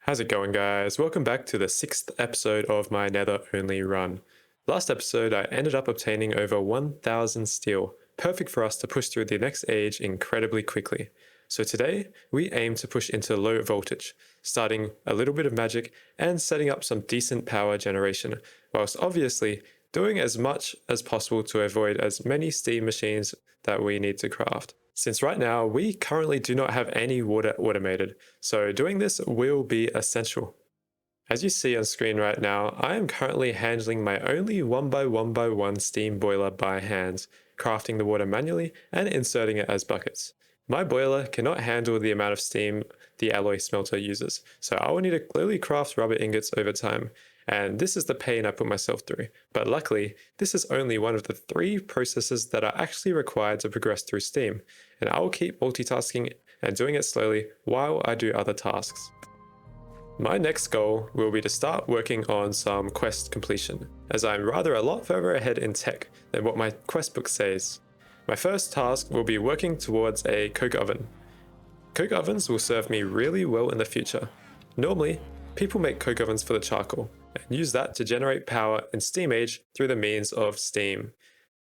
How's it going, guys? Welcome back to the 6th episode of my Nether Only run. Last episode, I ended up obtaining over 1000 steel, perfect for us to push through the next age incredibly quickly. So today, we aim to push into low voltage, starting a little bit of magic and setting up some decent power generation, whilst obviously doing as much as possible to avoid as many steam machines that we need to craft. Since right now, we currently do not have any water automated, so doing this will be essential. As you see on screen right now, I am currently handling my only 1x1x1 steam boiler by hand, crafting the water manually and inserting it as buckets. My boiler cannot handle the amount of steam the alloy smelter uses, so I will need to clearly craft rubber ingots over time, and this is the pain I put myself through. But luckily, this is only one of the 3 processes that are actually required to progress through steam, and I will keep multitasking and doing it slowly while I do other tasks. My next goal will be to start working on some quest completion, as I'm rather a lot further ahead in tech than what my quest book says. My first task will be working towards a coke oven. Coke ovens will serve me really well in the future. Normally, people make coke ovens for the charcoal, and use that to generate power in Steam Age through the means of steam.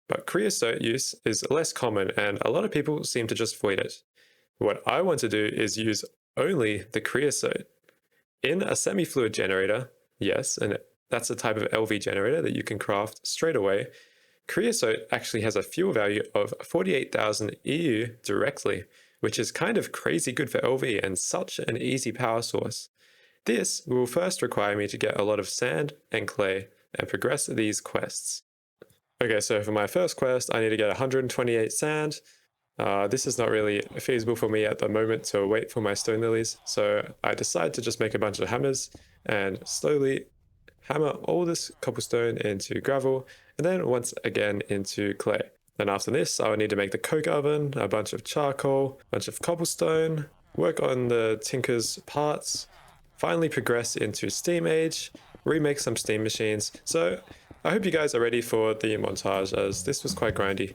But creosote use is less common and a lot of people seem to just avoid it. What I want to do is use only the creosote. In a semi-fluid generator, yes, and that's a type of LV generator that you can craft straight away, creosote actually has a fuel value of 48,000 EU directly, which is kind of crazy good for LV and such an easy power source. This will first require me to get a lot of sand and clay and progress these quests. Okay, so for my first quest, I need to get 128 sand. This is not really feasible for me at the moment to wait for my stone lilies, so I decide to just make a bunch of hammers and slowly hammer all this cobblestone into gravel and then once again into clay. Then after this, I will need to make the coke oven, a bunch of charcoal, a bunch of cobblestone, work on the tinker's parts, finally progress into Steam Age, remake some steam machines. So I hope you guys are ready for the montage, as this was quite grindy.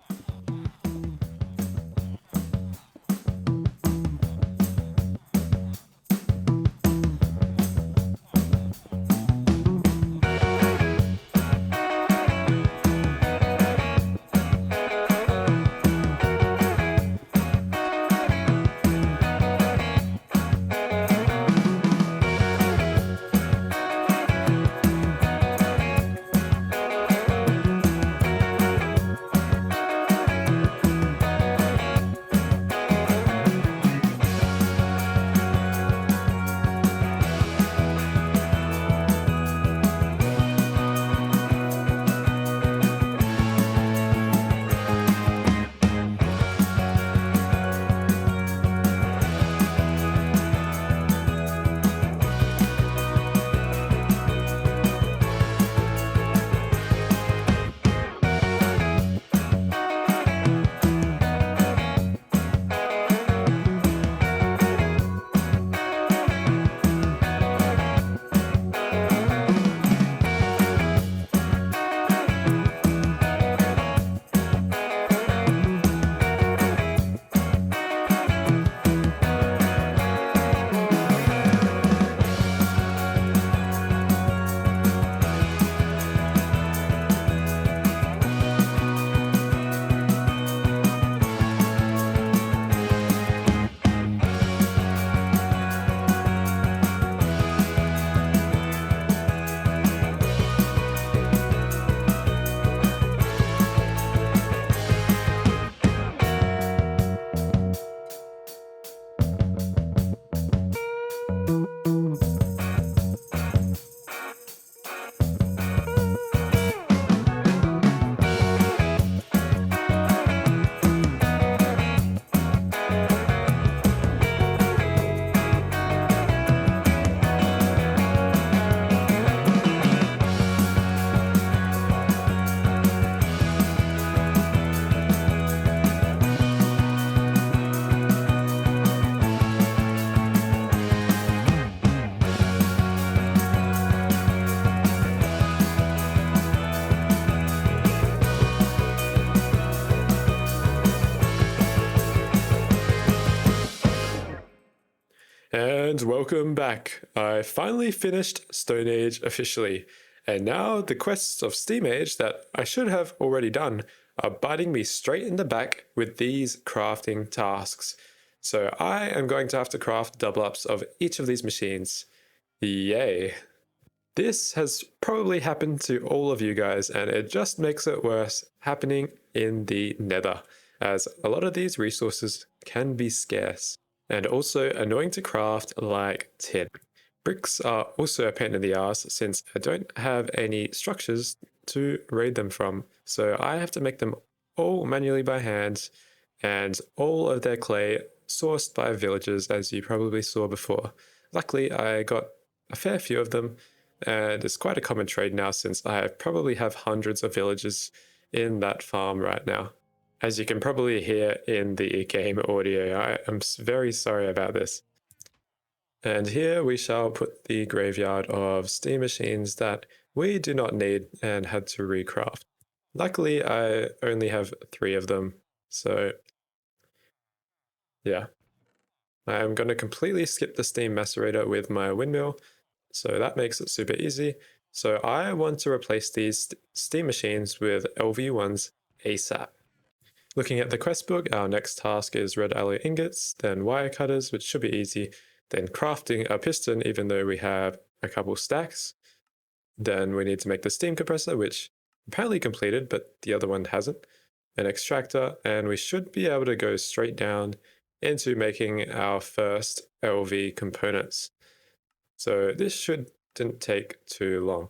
And welcome back. I finally finished Stone Age officially, and now the quests of Steam Age that I should have already done are biting me straight in the back with these crafting tasks. So I am going to have to craft double ups of each of these machines. Yay. This has probably happened to all of you guys, and it just makes it worse happening in the Nether, as a lot of these resources can be scarce and also annoying to craft, like tin. Bricks are also a pain in the ass since I don't have any structures to raid them from, so I have to make them all manually by hand, and all of their clay sourced by villagers, as you probably saw before. Luckily, I got a fair few of them, and it's quite a common trade now since I probably have hundreds of villagers in that farm right now. As you can probably hear in the game audio, I am very sorry about this. And here we shall put the graveyard of steam machines that we do not need and had to recraft. Luckily, I only have 3 of them, so yeah. I'm going to completely skip the steam macerator with my windmill, so that makes it super easy. So I want to replace these steam machines with LV1s ASAP. Looking at the quest book, our next task is red alloy ingots, then wire cutters, which should be easy, then crafting a piston, even though we have a couple stacks. Then we need to make the steam compressor, which apparently completed, but the other one hasn't, an extractor, and we should be able to go straight down into making our first LV components. So this shouldn't take too long.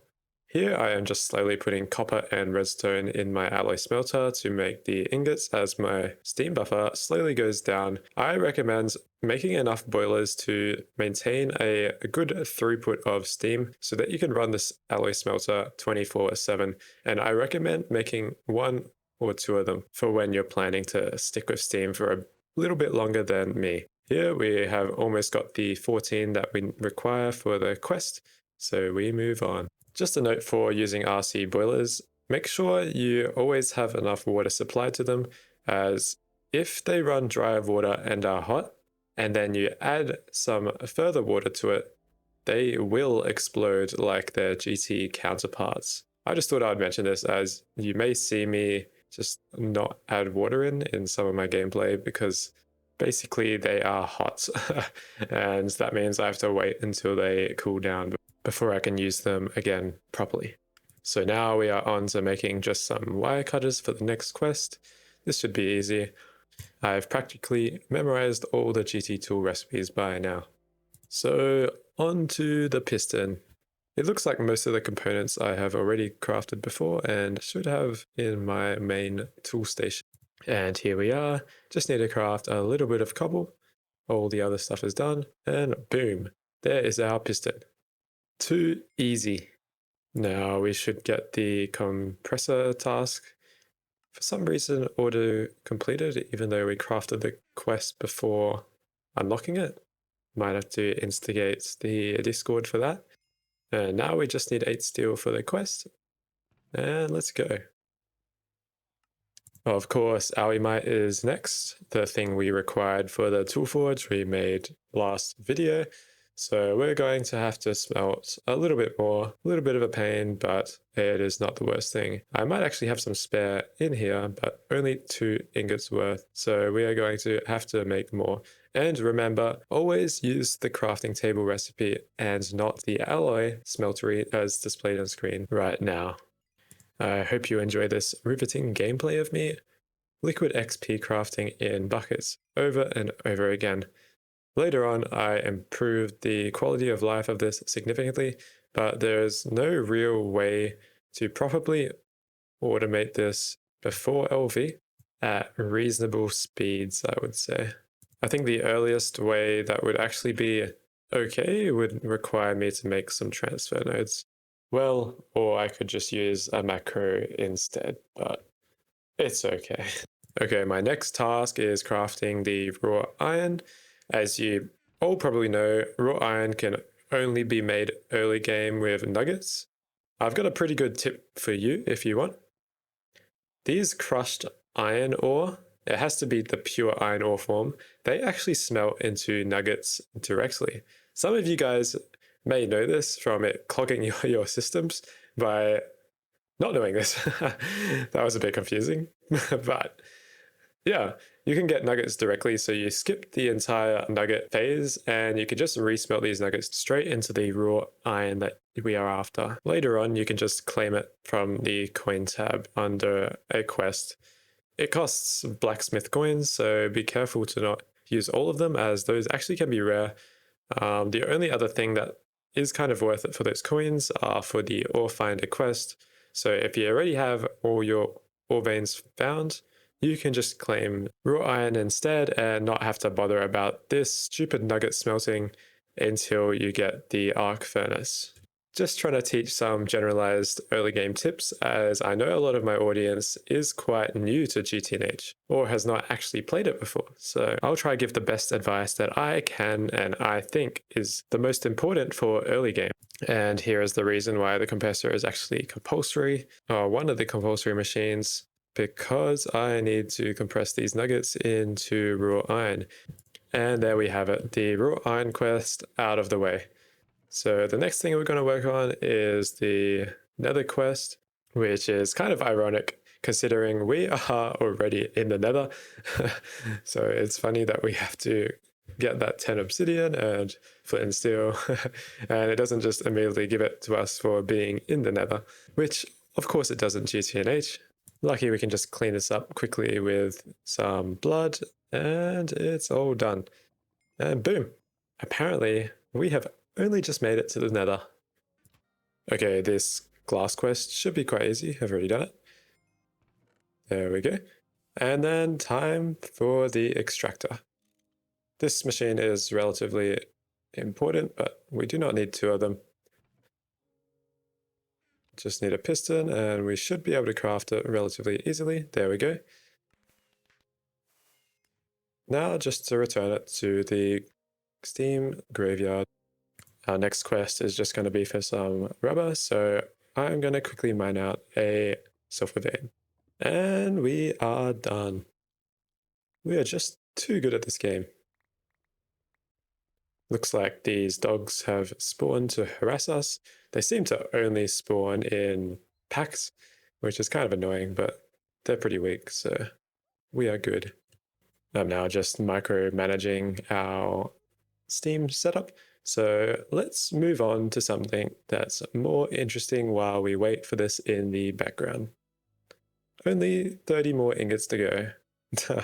Here I am just slowly putting copper and redstone in my alloy smelter to make the ingots as my steam buffer slowly goes down. I recommend making enough boilers to maintain a good throughput of steam so that you can run this alloy smelter 24/7, and I recommend making 1 or 2 of them for when you're planning to stick with steam for a little bit longer than me. Here we have almost got the 14 that we require for the quest, so we move on. Just a note for using RC boilers, make sure you always have enough water supplied to them, as if they run dry of water and are hot, and then you add some further water to it, they will explode like their GT counterparts. I just thought I'd mention this, as you may see me just not add water in some of my gameplay because basically they are hot and that means I have to wait until they cool down before I can use them again properly. So now we are on to making just some wire cutters for the next quest. This should be easy. I've practically memorized all the GT tool recipes by now. So on to the piston. It looks like most of the components I have already crafted before and should have in my main tool station. And here we are, just need to craft a little bit of cobble. All the other stuff is done, and boom, there is our piston. Too easy. Now we should get the compressor task. For some reason, auto completed, even though we crafted the quest before unlocking it. Might have to instigate the Discord for that. And now we just need 8 steel for the quest. And let's go. Of course, Alumite is next, the thing we required for the tool forge we made last video. So we're going to have to smelt a little bit more, a little bit of a pain, but it is not the worst thing. I might actually have some spare in here, but only 2 ingots worth. So we are going to have to make more. And remember, always use the crafting table recipe and not the alloy smeltery as displayed on screen right now. I hope you enjoy this riveting gameplay of me liquid XP crafting in buckets over and over again. Later on, I improved the quality of life of this significantly, but there's no real way to properly automate this before LV at reasonable speeds, I would say. I think the earliest way that would actually be okay would require me to make some transfer nodes. Well, or I could just use a macro instead, but it's okay. Okay, my next task is crafting the raw iron. As you all probably know, raw iron can only be made early game with nuggets. I've got a pretty good tip for you if you want. These crushed iron ore, it has to be the pure iron ore form, they actually smelt into nuggets directly. Some of you guys may know this from it clogging your systems by not knowing this. That was a bit confusing, but yeah, you can get nuggets directly. So you skip the entire nugget phase and you can just resmelt these nuggets straight into the raw iron that we are after. Later on, you can just claim it from the coin tab under a quest. It costs blacksmith coins, so be careful to not use all of them, as those actually can be rare. The only other thing that is kind of worth it for those coins are for the ore finder quest. So if you already have all your ore veins found, you can just claim raw iron instead and not have to bother about this stupid nugget smelting until you get the arc furnace. Just trying to teach some generalized early game tips, as I know a lot of my audience is quite new to GTNH or has not actually played it before. So I'll try to give the best advice that I can and I think is the most important for early game. And here is the reason why the compressor is actually compulsory, or one of the compulsory machines, because I need to compress these nuggets into raw iron. And there we have it, the raw iron quest out of the way. So the next thing we're going to work on is the nether quest, which is kind of ironic considering we are already in the nether. So it's funny that we have to get that 10 obsidian and flint and steel, and it doesn't just immediately give it to us for being in the nether, which of course it doesn't GTNH. Lucky we can just clean this up quickly with some blood and it's all done. And boom, apparently we have only just made it to the nether. Okay, this glass quest should be quite easy. I've already done it. There we go. And then time for the extractor. This machine is relatively important, but we do not need two of them. Just need a piston and we should be able to craft it relatively easily. There we go. Now just to return it to the steam graveyard. Our next quest is just going to be for some rubber, so I'm going to quickly mine out a sulfur vein. And we are done. We are just too good at this game. Looks like these dogs have spawned to harass us. They seem to only spawn in packs, which is kind of annoying, but they're pretty weak, so we are good. I'm now just micromanaging our Steam setup. So let's move on to something that's more interesting while we wait for this in the background. Only 30 more ingots to go.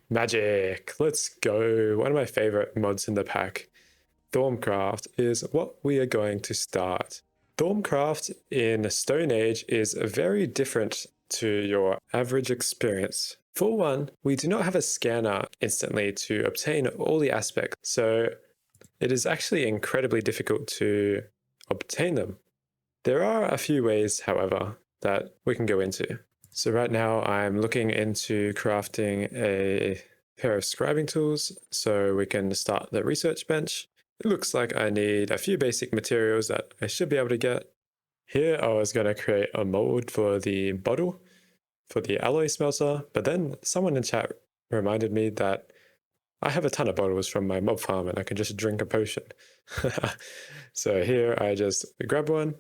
Magic, let's go. One of my favorite mods in the pack, Thaumcraft, is what we are going to start. Thaumcraft in Stone Age is very different to your average experience. For one, we do not have a scanner instantly to obtain all the aspects, so it is actually incredibly difficult to obtain them. There are a few ways, however, that we can go into. So right now I'm looking into crafting a pair of scribing tools so we can start the research bench. It looks like I need a few basic materials that I should be able to get. Here I was going to create a mold for the bottle for the alloy smelter, but then someone in chat reminded me that I have a ton of bottles from my mob farm and I can just drink a potion. So here I just grab one.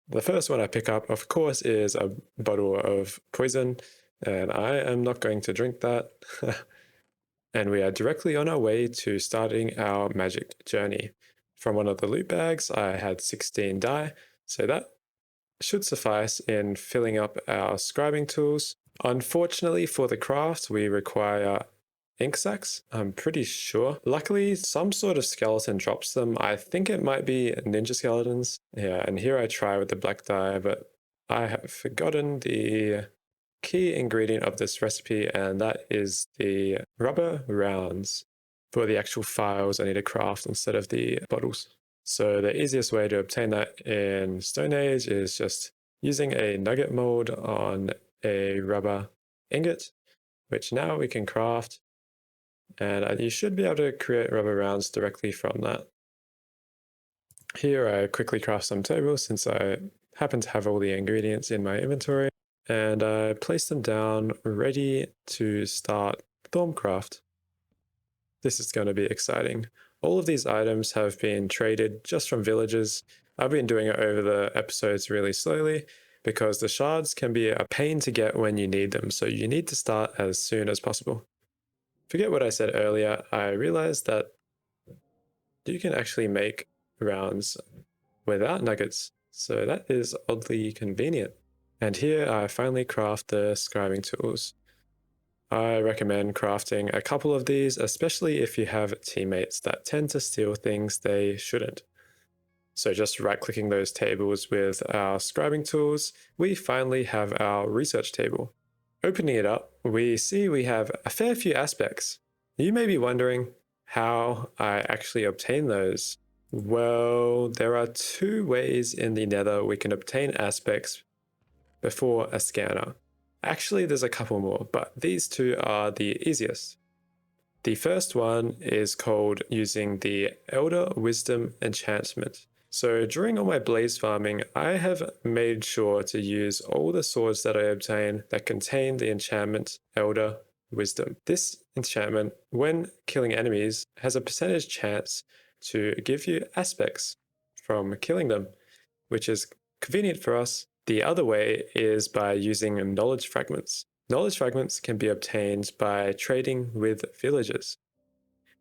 The first one I pick up, of course, is a bottle of poison, and I am not going to drink that. And we are directly on our way to starting our magic journey. From one of the loot bags, I had 16 dye, so that should suffice in filling up our scribing tools. Unfortunately for the craft, we require ink sacs, I'm pretty sure. Luckily, some sort of skeleton drops them. I think it might be ninja skeletons. Yeah, and here I try with the black dye, but I have forgotten the key ingredient of this recipe, and that is the rubber rounds for the actual files I need to craft instead of the bottles. So the easiest way to obtain that in Stone Age is just using a nugget mold on a rubber ingot, which now we can craft. And you should be able to create rubber rounds directly from that. Here I quickly craft some tables since I happen to have all the ingredients in my inventory, and I place them down ready to start Thaumcraft. This is going to be exciting. All of these items have been traded just from villagers. I've been doing it over the episodes really slowly because the shards can be a pain to get when you need them, so you need to start as soon as possible. Forget what I said earlier, I realized that you can actually make rounds without nuggets, so that is oddly convenient. And here I finally craft the scribing tools. I recommend crafting a couple of these, especially if you have teammates that tend to steal things they shouldn't. So just right-clicking those tables with our scribing tools, we finally have our research table. Opening it up, we see we have a fair few aspects. You may be wondering how I actually obtain those. Well, there are two ways in the Nether we can obtain aspects before a scanner. Actually, there's a couple more, but these two are the easiest. The first one is called using the Elder Wisdom enchantment. So during all my blaze farming, I have made sure to use all the swords that I obtain that contain the enchantment Elder Wisdom. This enchantment, when killing enemies, has a percentage chance to give you aspects from killing them, which is convenient for us. The other way is by using knowledge fragments. Knowledge fragments can be obtained by trading with villagers.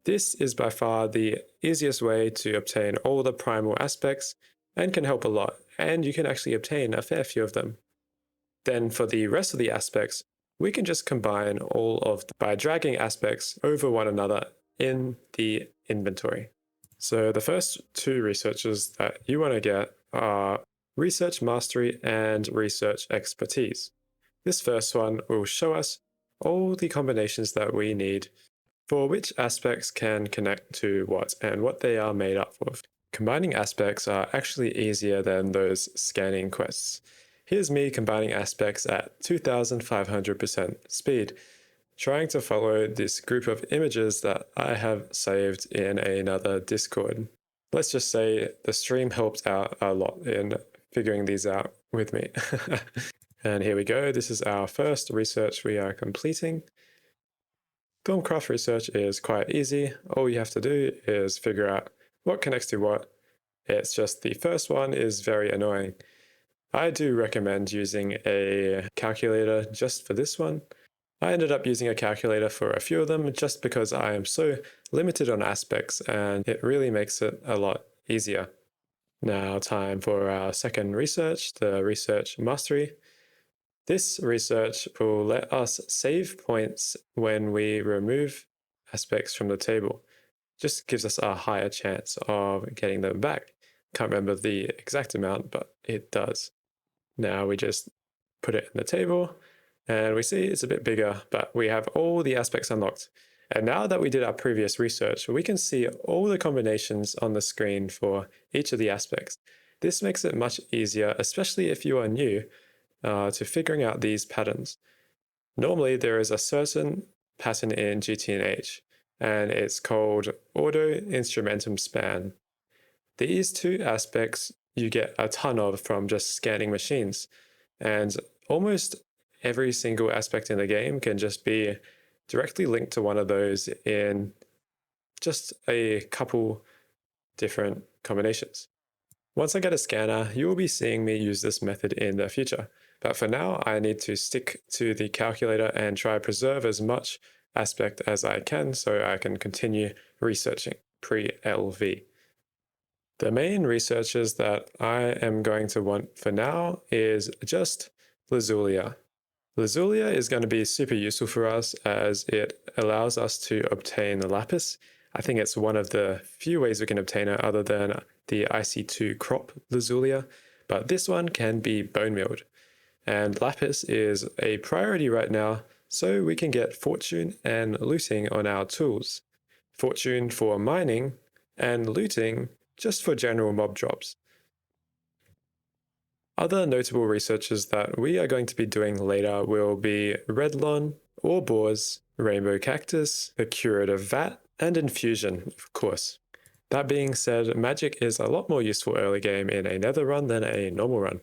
This is by far the easiest way to obtain all the primal aspects and can help a lot, and you can actually obtain a fair few of them. Then for the rest of the aspects, we can just combine all of them by dragging aspects over one another in the inventory. So the first two researches that you want to get are Research Mastery and Research Expertise. This first one will show us all the combinations that we need for which aspects can connect to what and what they are made up of. Combining aspects are actually easier than those scanning quests. Here's me combining aspects at 2500% speed, trying to follow this group of images that I have saved in another Discord. Let's just say the stream helped out a lot in figuring these out with me. And here we go. This is our first research we are completing. Thaumcraft research is quite easy. All you have to do is figure out what connects to what. It's just the first one is very annoying. I do recommend using a calculator just for this one. I ended up using a calculator for a few of them just because I am so limited on aspects and it really makes it a lot easier. Now time for our second research, the Research Mastery. This research will let us save points when we remove aspects from the table. Just gives us a higher chance of getting them back. Can't remember the exact amount, but it does. Now we just put it in the table and we see it's a bit bigger, but we have all the aspects unlocked. And now that we did our previous research, we can see all the combinations on the screen for each of the aspects. This makes it much easier, especially if you are new, to figuring out these patterns. Normally, there is a certain pattern in GTNH, and it's called Auto Instrumentum Span. These two aspects you get a ton of from just scanning machines, and almost every single aspect in the game can just be directly linked to one of those in just a couple different combinations. Once I get a scanner, you will be seeing me use this method in the future. But for now, I need to stick to the calculator and try to preserve as much aspect as I can so I can continue researching pre-LV. The main researches that I am going to want for now is just Lazulia. Lazulia is going to be super useful for us as it allows us to obtain the lapis. I think it's one of the few ways we can obtain it other than the IC2 crop Lazulia, but this one can be bone milled. And lapis is a priority right now, so we can get fortune and looting on our tools. Fortune for mining and looting just for general mob drops. Other notable researches that we are going to be doing later will be Redlon, Ore Bores, Rainbow Cactus, the Curative Vat, and Infusion, of course. That being said, magic is a lot more useful early game in a nether run than a normal run.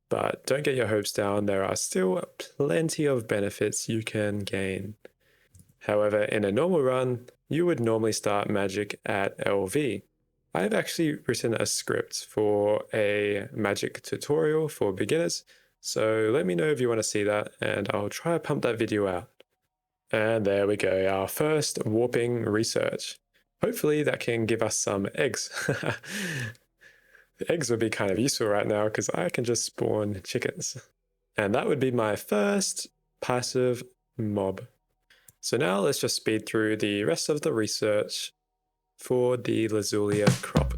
But don't get your hopes down, there are still plenty of benefits you can gain. However, in a normal run, you would normally start magic at LV. I've actually written a script for a magic tutorial for beginners, so let me know if you want to see that and I'll try to pump that video out. And there we go, our first warping research. Hopefully that can give us some eggs. The eggs would be kind of useful right now because I can just spawn chickens. And that would be my first passive mob. So now let's just speed through the rest of the research for the Lazulia crop.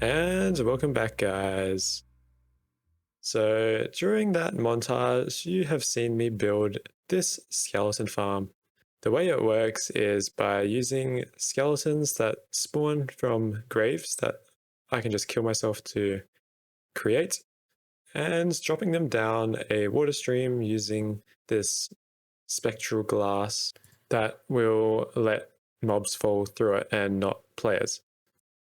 And welcome back, guys. So during that montage, you have seen me build this skeleton farm. The way it works is by using skeletons that spawn from graves that I can just kill myself to create, and dropping them down a water stream using this spectral glass that will let mobs fall through it and not players.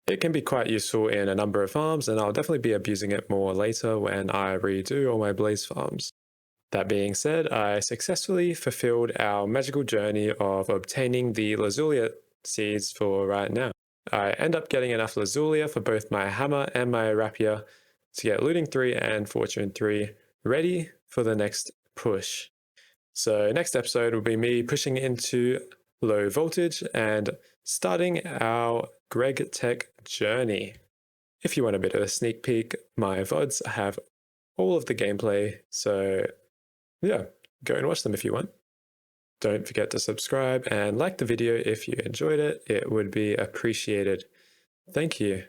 It can be quite useful in a number of farms, and I'll definitely be abusing it more later when I redo all my blaze farms. That being said, I successfully fulfilled our magical journey of obtaining the Lazulia seeds for right now. I end up getting enough Lazulia for both my hammer and my rapier to get looting 3 and fortune 3 ready for the next push. So next episode will be me pushing into low voltage and starting our GregTech journey. If you want a bit of a sneak peek, my VODs have all of the gameplay, so yeah, go and watch them if you want. Don't forget to subscribe and like the video if you enjoyed it. It would be appreciated. Thank you.